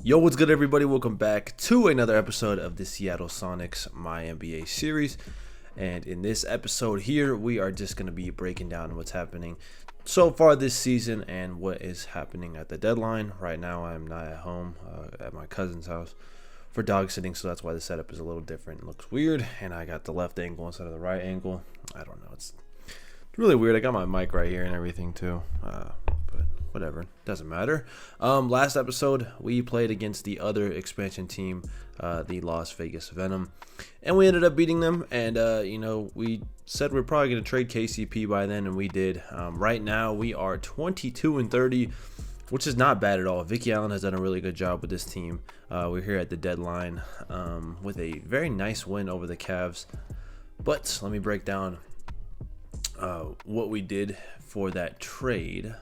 Yo, what's good, everybody? Welcome back to another episode of the Seattle Sonics MyNBA series. And in this episode here, we are just going to be breaking down what's happening so far this season and what is happening at the deadline. Right now, I'm not at home at my cousin's house for dog sitting, so that's why the setup is a little different. It looks weird, and I got the left angle instead of the right angle. I don't know. It's really weird. I got my mic right here and everything, too. But whatever, doesn't matter. Last episode we played against the other expansion team, the Las Vegas Venom, and we ended up beating them. And we said we're probably going to trade KCP by then, and we did. Right now we are 22-30, which is not bad at all. Vicky Allen has done a really good job with this team. We're here at the deadline with a very nice win over the Cavs. But let me break down what we did for that trade.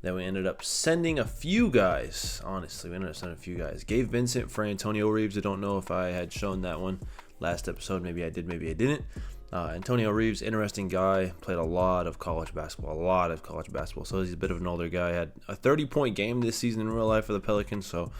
Then we ended up sending a few guys. Honestly, we ended up sending a few guys. Gave Vincent for Antonio Reeves. I don't know if I had shown that one last episode. Maybe I did, maybe I didn't. Antonio Reeves, interesting guy. Played a lot of college basketball. So he's a bit of an older guy. Had a 30-point game this season in real life for the Pelicans. So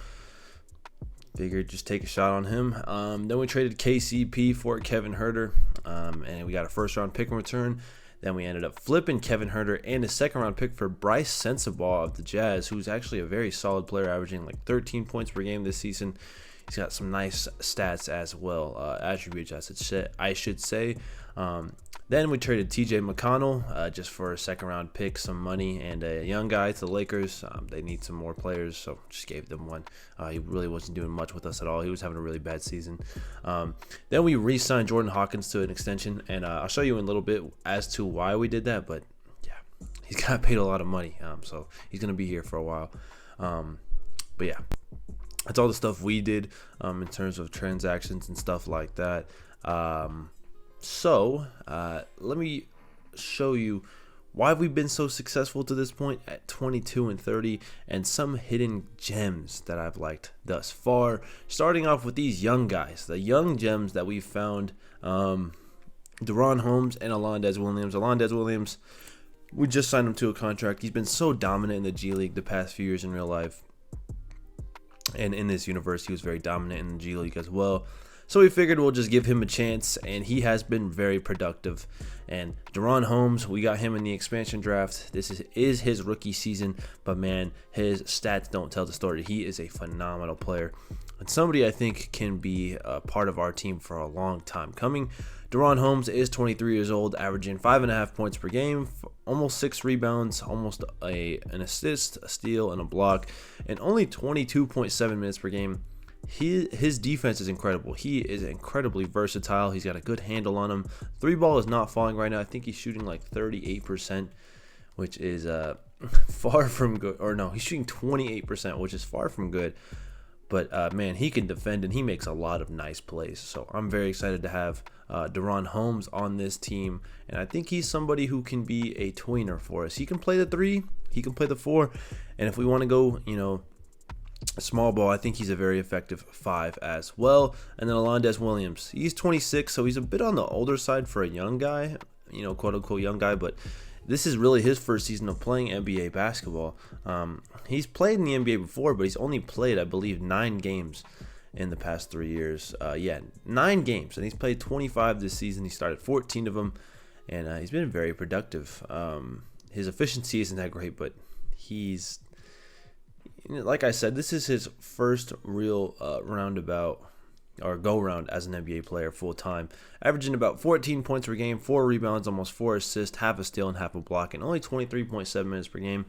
figured just take a shot on him. Then we traded KCP for Kevin Huerter. And we got a first-round pick in return. Then we ended up flipping Kevin Huerter and a second-round pick for Bryce Sensabaugh of the Jazz, who's actually a very solid player, averaging like 13 points per game this season. He's got some nice stats as well, attributes, I should say. Then we traded TJ McConnell just for a second-round pick, some money, and a young guy to the Lakers. They need some more players, so just gave them one. He really wasn't doing much with us at all. He was having a really bad season. Then we re-signed Jordan Hawkins to an extension, and I'll show you in a little bit as to why we did that, but yeah, he's got paid a lot of money, so he's going to be here for a while. But yeah, that's all the stuff we did in terms of transactions and stuff like that. So let me show you why we've been so successful to this point at 22-30 and some hidden gems that I've liked thus far. Starting off with these young guys, the young gems that we found, Deron Holmes and Alondes Williams. Alondes Williams, we just signed him to a contract. He's been so dominant in the G League the past few years in real life. And in this universe, he was very dominant in the G League as well. So we figured we'll just give him a chance, and he has been very productive. And Deron Holmes, we got him in the expansion draft. This is his rookie season, but man, his stats don't tell the story. He is a phenomenal player, and somebody I think can be a part of our team for a long time coming. Deron Holmes is 23 years old, averaging 5.5 points per game, almost 6 rebounds, almost an assist, a steal, and a block, and only 22.7 minutes per game. His defense is incredible. He is incredibly versatile. He's got a good handle on him. Three ball is not falling right now. I think he's shooting like 38%, which is far from good. Or no, he's shooting 28%, which is far from good. But man, he can defend and he makes a lot of nice plays. So I'm very excited to have Deron Holmes on this team, and I think he's somebody who can be a tweener for us. He can play the 3, he can play the 4, and if we want to go, small ball, I think he's a very effective 5 as well. And then Alondes Williams, he's 26, so he's a bit on the older side for a young guy, quote unquote young guy, but this is really his first season of playing NBA basketball. He's played in the NBA before, but he's only played, I believe, 9 games in the past 3 years. 9 games, and he's played 25 this season. He started 14 of them, and he's been very productive. His efficiency isn't that great, but he's, like I said, this is his first real roundabout or go-round as an NBA player full-time, averaging about 14 points per game, 4 rebounds, almost 4 assists, half a steal, and half a block, and only 23.7 minutes per game.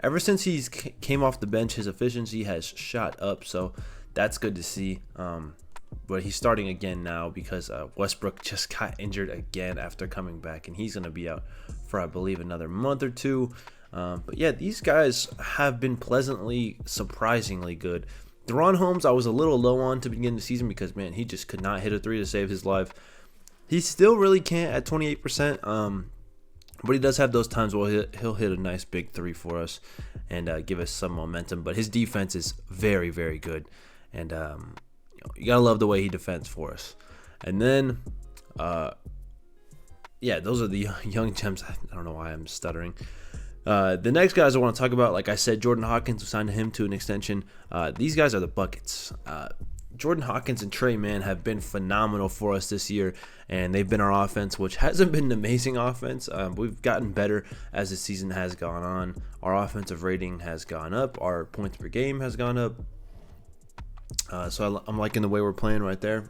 Ever since he's came off the bench, his efficiency has shot up, so that's good to see. But he's starting again now because Westbrook just got injured again after coming back, and he's going to be out for, I believe, another month or two. But yeah, these guys have been pleasantly, surprisingly good. Deron Holmes, I was a little low on to begin the season because, man, he just could not hit a 3 to save his life. He still really can't at 28%, but he does have those times where he'll hit a nice big 3 for us and give us some momentum. But his defense is very, very good, and you gotta love the way he defends for us. And then, those are the young gems. I don't know why I'm stuttering. The next guys I want to talk about, like I said, Jordan Hawkins, we signed him to an extension. These guys are the buckets. Jordan Hawkins and Trey Mann have been phenomenal for us this year, and they've been our offense, which hasn't been an amazing offense. But we've gotten better as the season has gone on. Our offensive rating has gone up. Our points per game has gone up. So I'm liking the way we're playing right there.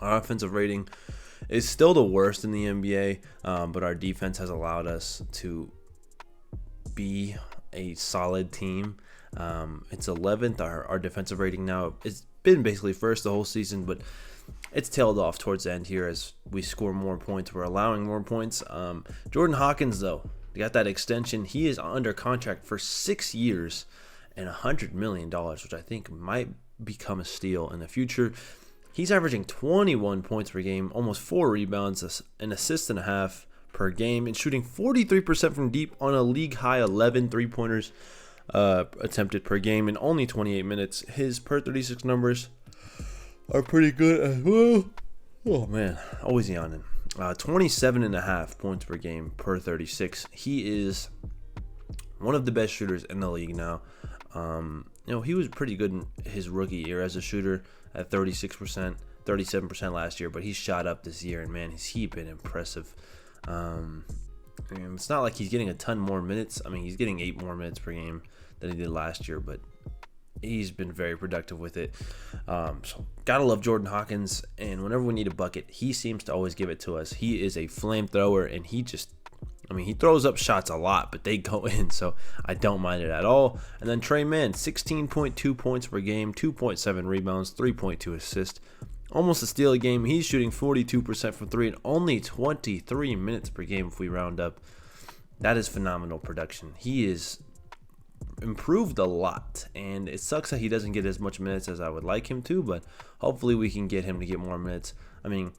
Our offensive rating is still the worst in the NBA, but our defense has allowed us to be a solid team. It's 11th. Our defensive rating now, it's been basically first the whole season, but it's tailed off towards the end here as we score more points. We're allowing more points. Jordan Hawkins, though, got that extension. He is under contract for 6 years and $100 million, which I think might become a steal in the future. He's averaging 21 points per game, almost 4 rebounds, an assist and a half per game, and shooting 43% from deep on a league-high 11 three-pointers attempted per game in only 28 minutes. His per 36 numbers are pretty good as well. Oh, man, always yawning. 27 and a half points per game per 36. He is one of the best shooters in the league now. He was pretty good in his rookie year as a shooter at 36%, 37% last year, but he shot up this year, and man, he's been impressive. It's not like he's getting a ton more minutes. I mean, he's getting 8 more minutes per game than he did last year, but he's been very productive with it. So gotta love Jordan Hawkins, and whenever we need a bucket, he seems to always give it to us. He is a flamethrower, and he throws up shots a lot, but they go in, so I don't mind it at all. And then Trey Mann, 16.2 points per game, 2.7 rebounds, 3.2 assists, almost a steal a game. He's shooting 42% from 3 and only 23 minutes per game if we round up. That is phenomenal production. He is improved a lot, and it sucks that he doesn't get as much minutes as I would like him to, but hopefully we can get him to get more minutes. I mean,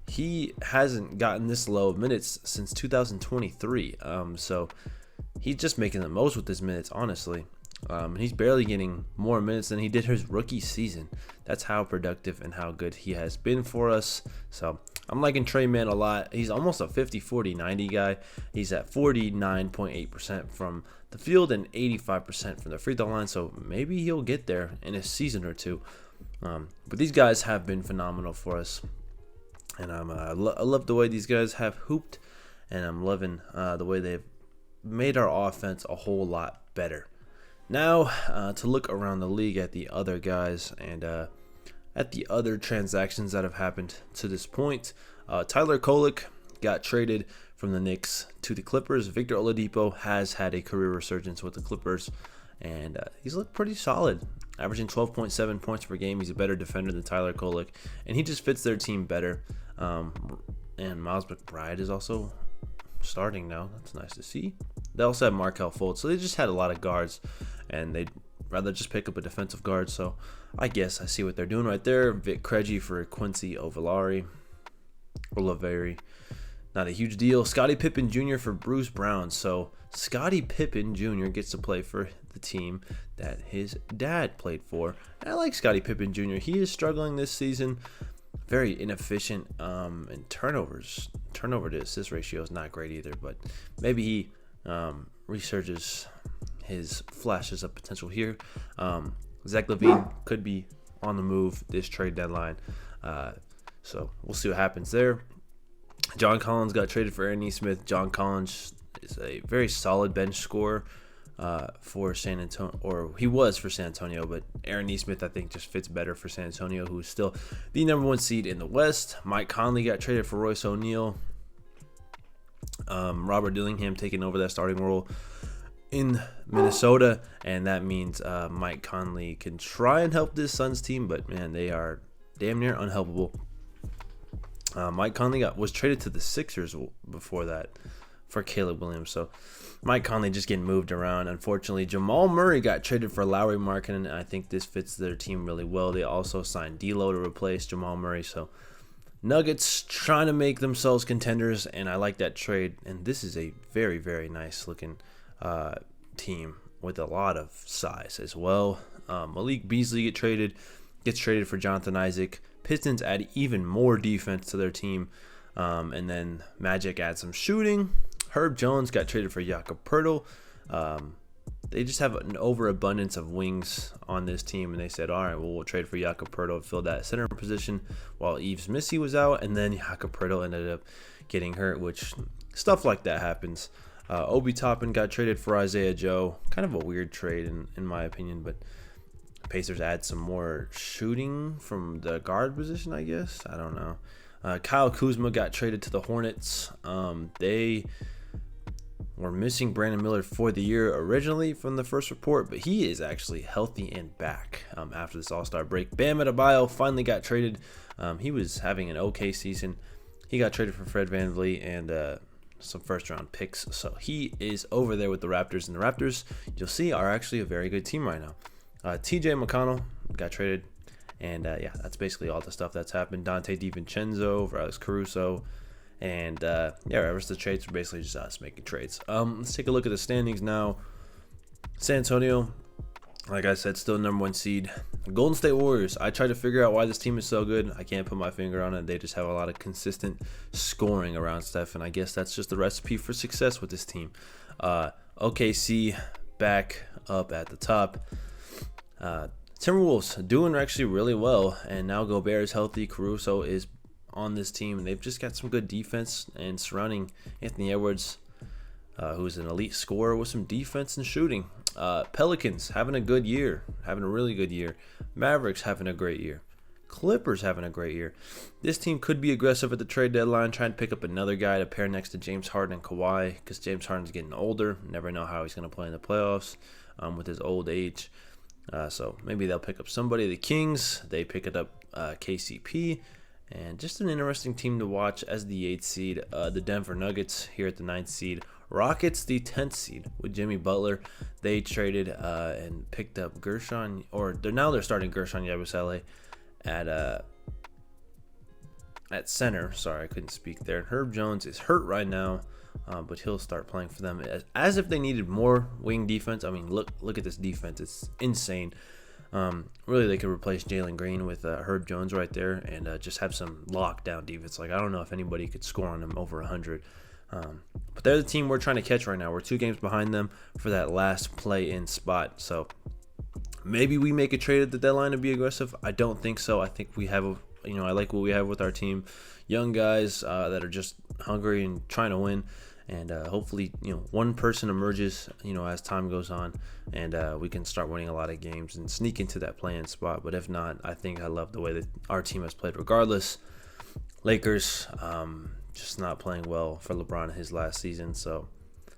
he hasn't gotten this low of minutes since 2023, so he's just making the most with his minutes, honestly. He's barely getting more minutes than he did his rookie season. That's how productive and how good he has been for us. So I'm liking Trey Mann a lot. He's almost a 50-40-90 guy. He's at 49.8% from the field and 85% from the free throw line, so maybe he'll get there in a season or two. But these guys have been phenomenal for us. And I love the way these guys have hooped, and I'm loving the way they've made our offense a whole lot better. Now, to look around the league at the other guys and at the other transactions that have happened to this point. Tyler Kolek got traded from the Knicks to the Clippers. Victor Oladipo has had a career resurgence with the Clippers, and he's looked pretty solid, averaging 12.7 points per game. He's a better defender than Tyler Kolek, and he just fits their team better. And Miles McBride is also starting now. That's nice to see. They also have Markelle Fultz, so they just had a lot of guards, and they'd rather just pick up a defensive guard. So I guess I see what they're doing right there. Vic Krejci for Quincy Oliveri. Not a huge deal. Scottie Pippen Jr. for Bruce Brown. So Scottie Pippen Jr. gets to play for the team that his dad played for. And I like Scottie Pippen Jr. He is struggling this season. Very inefficient in turnovers. Turnover to assist ratio is not great either, but maybe he resurges his flashes of potential here. Zach LaVine could be on the move this trade deadline, so we'll see what happens there. John Collins got traded for Aaron Nesmith. John Collins is a very solid bench scorer for San Antonio, or he was for San Antonio, but Aaron Nesmith I think just fits better for San Antonio, who is still the number 1 seed in the West. Mike Conley got traded for Royce O'Neal. Robert Dillingham taking over that starting role in Minnesota, and that means Mike Conley can try and help this Suns team, but man, they are damn near unhelpable. Mike Conley was traded to the Sixers before that for Caleb Williams, so Mike Conley just getting moved around. Unfortunately, Jamal Murray got traded for Lauri Markkanen, and I think this fits their team really well. They also signed D'Lo to replace Jamal Murray, so Nuggets trying to make themselves contenders, and I like that trade. And this is a very, very nice looking team with a lot of size as well. Malik Beasley gets traded for Jonathan Isaac. Pistons add even more defense to their team, and then Magic add some shooting. Herb Jones got traded for Jakob Poeltl. They just have an overabundance of wings on this team, and they said, all right, well, we'll trade for Jakob Poeltl to fill that center position while Yves Missy was out, and then Jakob Poeltl ended up getting hurt, which stuff like that happens. Obi Toppin got traded for Isaiah Joe. Kind of a weird trade in my opinion, but Pacers add some more shooting from the guard position, I guess. I don't know. Kyle Kuzma got traded to the Hornets. They were missing Brandon Miller for the year originally from the first report, but he is actually healthy and back after this All-Star break. Bam Adebayo finally got traded. He was having an okay season. He got traded for Fred VanVleet and some first-round picks, so he is over there with the Raptors. And the Raptors, you'll see, are actually a very good team right now. TJ McConnell got traded, and yeah, that's basically all the stuff that's happened. Dante DiVincenzo for Alex Caruso. And yeah, the rest of the trades are basically just us making trades. Let's take a look at the standings now. San Antonio, like I said, still #1 seed. Golden State Warriors, I tried to figure out why this team is so good. I can't put my finger on it. They just have a lot of consistent scoring around Steph, and I guess that's just the recipe for success with this team. OKC back up at the top. Timberwolves doing actually really well, and now Gobert is healthy. Caruso is on this team, and they've just got some good defense and surrounding Anthony Edwards, who's an elite scorer with some defense and shooting. Pelicans having a good year, having a really good year. Mavericks having a great year. Clippers having a great year. This team could be aggressive at the trade deadline, trying to pick up another guy to pair next to James Harden and Kawhi, because James Harden's getting older. Never know how he's going to play in the playoffs with his old age. So maybe they'll pick up somebody. The Kings, they pick it up KCP. And just an interesting team to watch as the 8th seed. The Denver Nuggets here at the 9th seed. Rockets, the 10th seed with Jimmy Butler. They traded and picked up Gershon, or they're starting Gershon Yabusele at center. Sorry, I couldn't speak there. Herb Jones is hurt right now, but he'll start playing for them as if they needed more wing defense. I mean, look at this defense. It's insane. Really, they could replace Jalen Green with Herb Jones right there and just have some lockdown defense. Like, I don't know if anybody could score on them over 100. But they're the team we're trying to catch right now. We're 2 games behind them for that last play-in spot. So maybe we make a trade at the deadline to be aggressive. I don't think so. I think we have I like what we have with our team. Young guys that are just hungry and trying to win. And hopefully, one person emerges, as time goes on, and we can start winning a lot of games and sneak into that play-in spot. But if not, I think I love the way that our team has played regardless. Lakers, just not playing well for LeBron his last season. So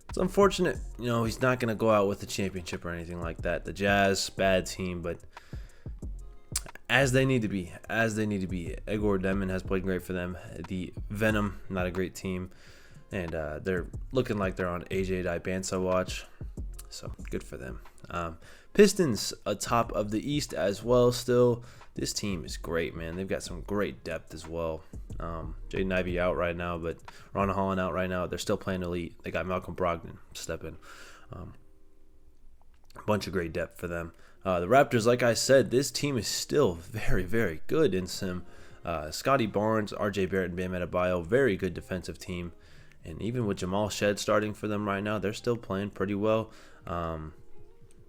it's unfortunate, he's not going to go out with a championship or anything like that. The Jazz, bad team, but as they need to be. Igor Demon has played great for them. The Venom, not a great team. And they're looking like they're on AJ Dibansa watch. So good for them. Pistons atop of the East as well still. This team is great, man. They've got some great depth as well. Jaden Ivey out right now, but Ron Holland out right now. They're still playing elite. They got Malcolm Brogdon stepping. A bunch of great depth for them. The Raptors, like I said, this team is still very, very good in sim. Scotty Barnes, RJ Barrett, and Bam Adebayo, very good defensive team. And even with Jamal Shed starting for them right now, they're still playing pretty well.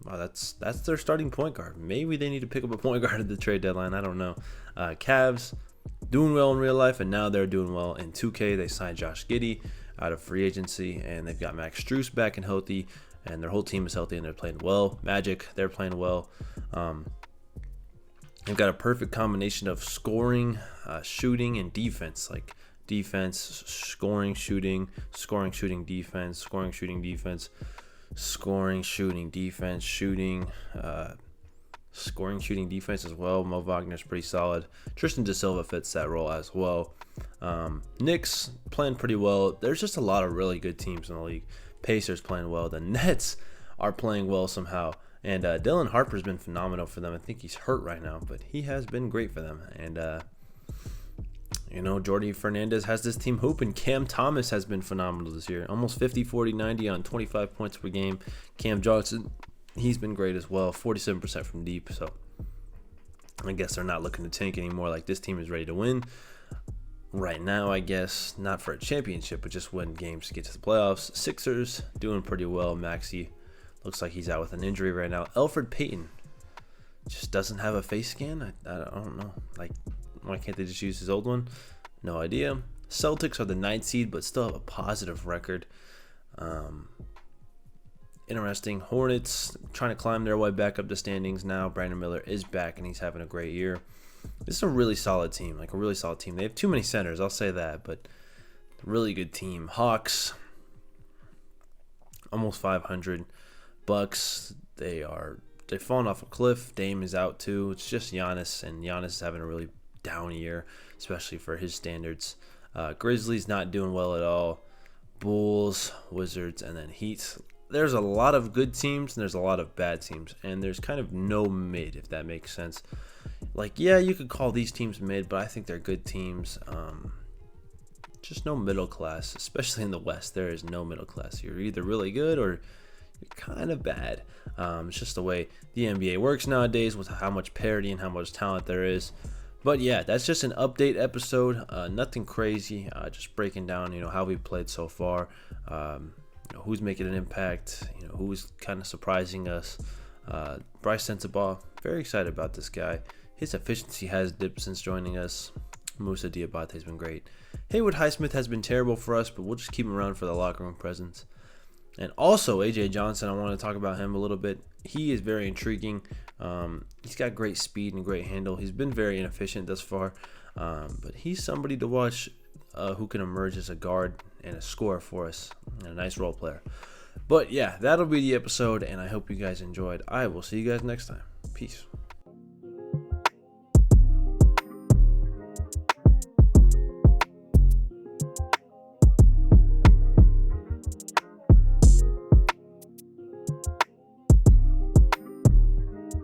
That's their starting point guard. Maybe they need to pick up a point guard at the trade deadline. I don't know. Cavs doing well in real life, and now they're doing well in 2K. They signed Josh Giddey out of free agency, and they've got Max Strus back and healthy, and their whole team is healthy, and they're playing well. Magic, they're playing well. They've got a perfect combination of scoring, shooting, and defense. Like defense, scoring, shooting, scoring, shooting, defense, scoring, shooting, defense, scoring, shooting, defense, shooting, scoring, shooting, defense as well. Mo Wagner's pretty solid. Tristan Da Silva fits that role as well. Knicks playing pretty well. There's just a lot of really good teams in the league. Pacers playing well. The Nets are playing well somehow. And Dylan Harper's been phenomenal for them. I think he's hurt right now, but he has been great for them. And Jordi Fernandez has this team hooping. Cam Thomas has been phenomenal this year. Almost 50, 40, 90 on 25 points per game. Cam Johnson, he's been great as well. 47% from deep. So I guess they're not looking to tank anymore. Like, this team is ready to win. right now, I guess, not for a championship, but just win games to get to the playoffs. Sixers doing pretty well. Maxey looks like he's out with an injury right now. Elfrid Payton just doesn't have a face scan. I don't know. Like, why can't they just use his old one? No idea. Celtics are the 9th seed, but still have a positive record. Interesting. Hornets trying to climb their way back up the standings now. Brandon Miller is back, and he's having a great year. This is a really solid team, like a really solid team. They have too many centers, I'll say that, but really good team. Hawks, almost 500. Bucks, they've fallen off a cliff. Dame is out too. It's just Giannis, and Giannis is having a really down year, especially for his standards. Grizzlies not doing well at all. Bulls, Wizards, and then Heat. There's a lot of good teams and there's a lot of bad teams, and there's kind of no mid, if that makes sense. Like, yeah, you could call these teams mid, but I think they're good teams. Just no middle class, especially in the West. There is no middle class. You're either really good or you're kind of bad. It's just the way the NBA works nowadays with how much parity and how much talent there is. But yeah, that's just an update episode. Nothing crazy. Just breaking down, how we played so far. Who's making an impact. Who's kind of surprising us. Bryce Sensabaugh, very excited about this guy. His efficiency has dipped since joining us. Musa Diabate has been great. Haywood Highsmith has been terrible for us, but we'll just keep him around for the locker room presence. And also AJ Johnson, I want to talk about him a little bit. He is very intriguing. He's got great speed and great handle. He's been very inefficient thus far, but he's somebody to watch who can emerge as a guard and a scorer for us, and a nice role player. But yeah, that'll be the episode, and I hope you guys enjoyed. I will see you guys next time. Peace.